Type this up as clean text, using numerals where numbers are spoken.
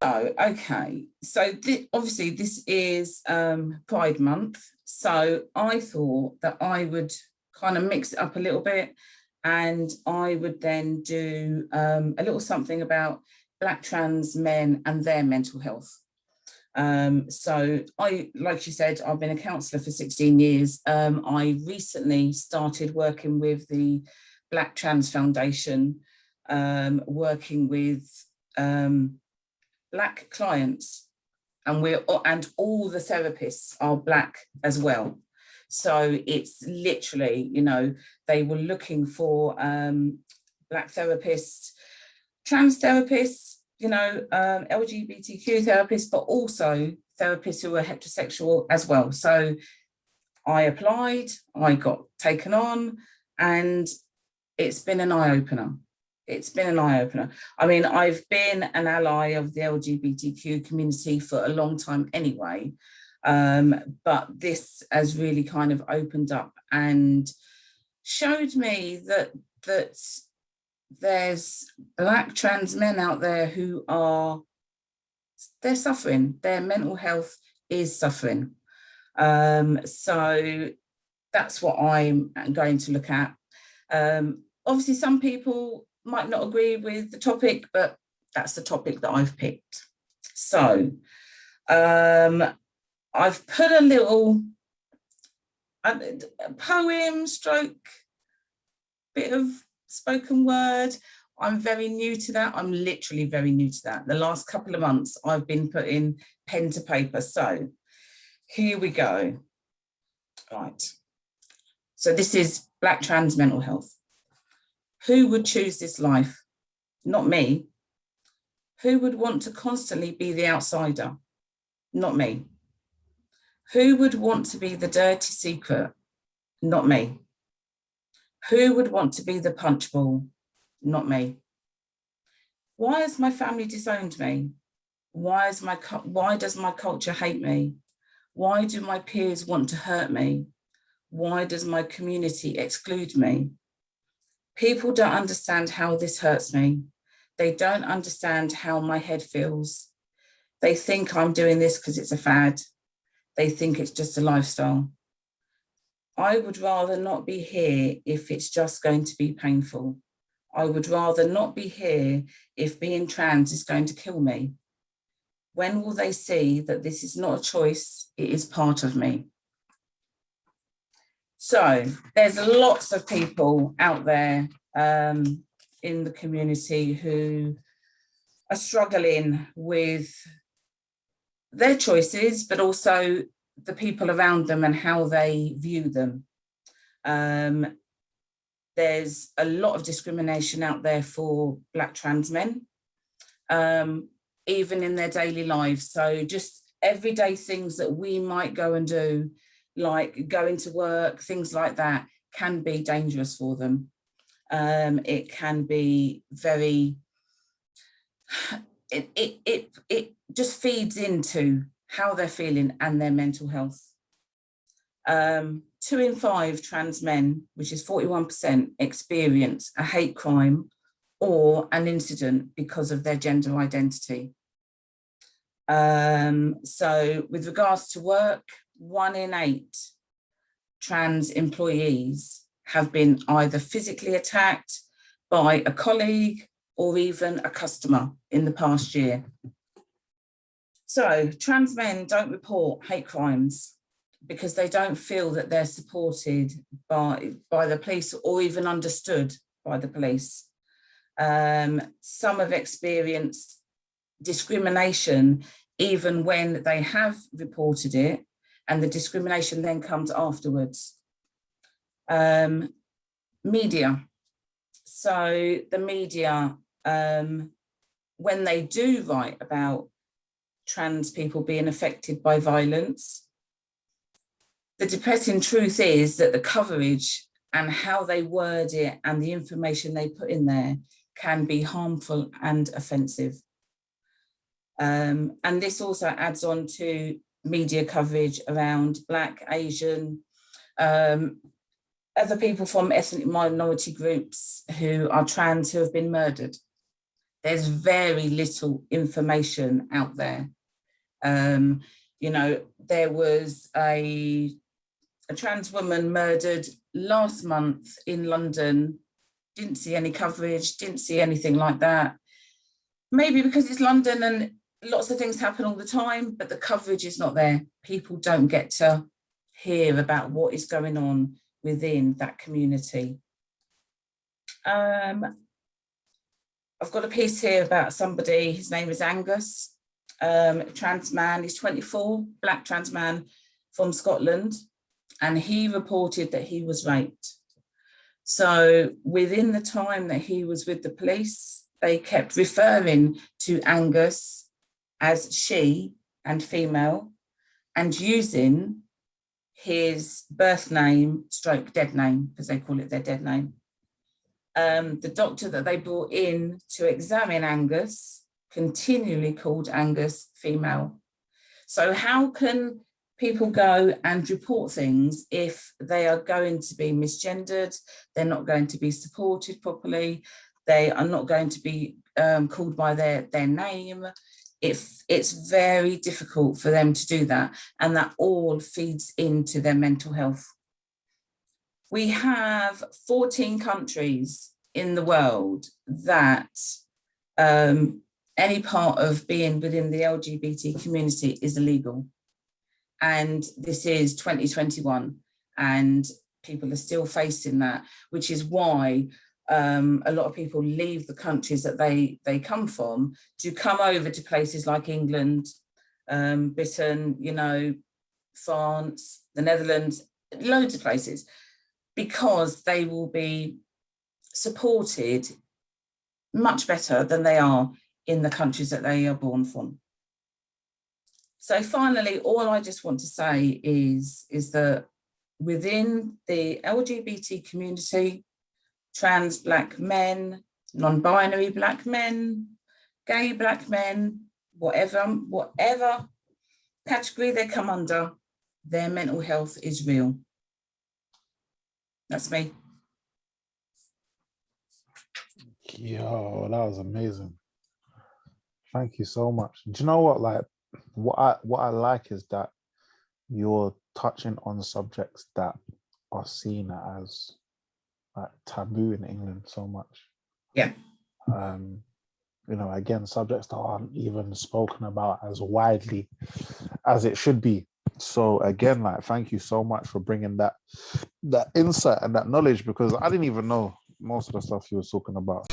Oh, okay. So obviously this is Pride Month. So I thought that I would kind of mix it up a little bit, and I would then do a little something about Black trans men and their mental health. So like you said, I've been a counsellor for 16 years. I recently started working with the Black Trans Foundation, working with Black clients, and all the therapists are Black as well. So it's literally, they were looking for Black therapists, trans therapists, LGBTQ therapists, but also therapists who are heterosexual as well. So I applied, I got taken on, and it's been an eye-opener. It's been an eye-opener. I mean, I've been an ally of the LGBTQ community for a long time anyway, but this has really kind of opened up and showed me that there's Black trans men out there who they're suffering. Their mental health is suffering. So that's what I'm going to look at. Obviously, some people might not agree with the topic, but that's the topic that I've picked. So I've put a little poem stroke bit of spoken word. I'm very new to that. I'm literally very new to that. The last couple of months, I've been putting pen to paper. So here we go. Right. So this is Black trans mental health. Who would choose this life? Not me. Who would want to constantly be the outsider? Not me. Who would want to be the dirty secret? Not me. Who would want to be the punchball? Not me. Why has my family disowned me? Why does my culture hate me? Why do my peers want to hurt me? Why does my community exclude me? People don't understand how this hurts me. They don't understand how my head feels. They think I'm doing this because it's a fad. They think it's just a lifestyle. I would rather not be here if it's just going to be painful. I would rather not be here if being trans is going to kill me. When will they see that this is not a choice, it is part of me? So there's lots of people out there in the community who are struggling with their choices, but also the people around them and how they view them. There's a lot of discrimination out there for Black trans men, even in their daily lives. So just everyday things that we might go and do, like going to work, things like that, can be dangerous for them. It can be very, it just feeds into how they're feeling and their mental health. 2 in 5 trans men, which is 41%, experience a hate crime or an incident because of their gender identity. So with regards to work, 1 in 8 trans employees have been either physically attacked by a colleague or even a customer in the past year. So trans men don't report hate crimes because they don't feel that they're supported by the police or even understood by the police. Some have experienced discrimination even when they have reported it, and the discrimination then comes afterwards. Media. So the media, when they do write about trans people being affected by violence, the depressing truth is that the coverage and how they word it and the information they put in there can be harmful and offensive. And this also adds on to media coverage around Black, Asian, other people from ethnic minority groups who are trans who have been murdered. There's very little information out there. You know, there was a trans woman murdered last month in London. Didn't see any coverage, didn't see anything like that. Maybe because it's London and lots of things happen all the time, but the coverage is not there. People don't get to hear about what is going on within that community. I've got a piece here about somebody, his name is Angus, trans man, he's 24, black trans man from Scotland, and he reported that he was raped. So within the time that he was with the police, they kept referring to Angus as she and female, and using his birth name stroke dead name, because they call it their dead name. The doctor that they brought in to examine Angus continually called Angus female. So how can people go and report things if they are going to be misgendered, they're not going to be supported properly, they are not going to be called by their name? It's very difficult for them to do that, and that all feeds into their mental health. We have 14 countries in the world that any part of being within the LGBT community is illegal. And this is 2021, and people are still facing that, which is why a lot of people leave the countries that they come from to come over to places like England, Britain, you know, France, the Netherlands, loads of places, because they will be supported much better than they are in the countries that they are born from. So finally, all I just want to say is that within the LGBT community, trans black men, non-binary black men, gay black men, whatever category they come under, their mental health is real. That's me. Yo, that was amazing. Thank you so much. Do you know what? Like, what I like is that you're touching on subjects that are seen as like taboo in England so much. Yeah. You know, again, subjects that aren't even spoken about as widely as it should be. So again, like, thank you so much for bringing that insight and that knowledge, because I didn't even know most of the stuff you were talking about.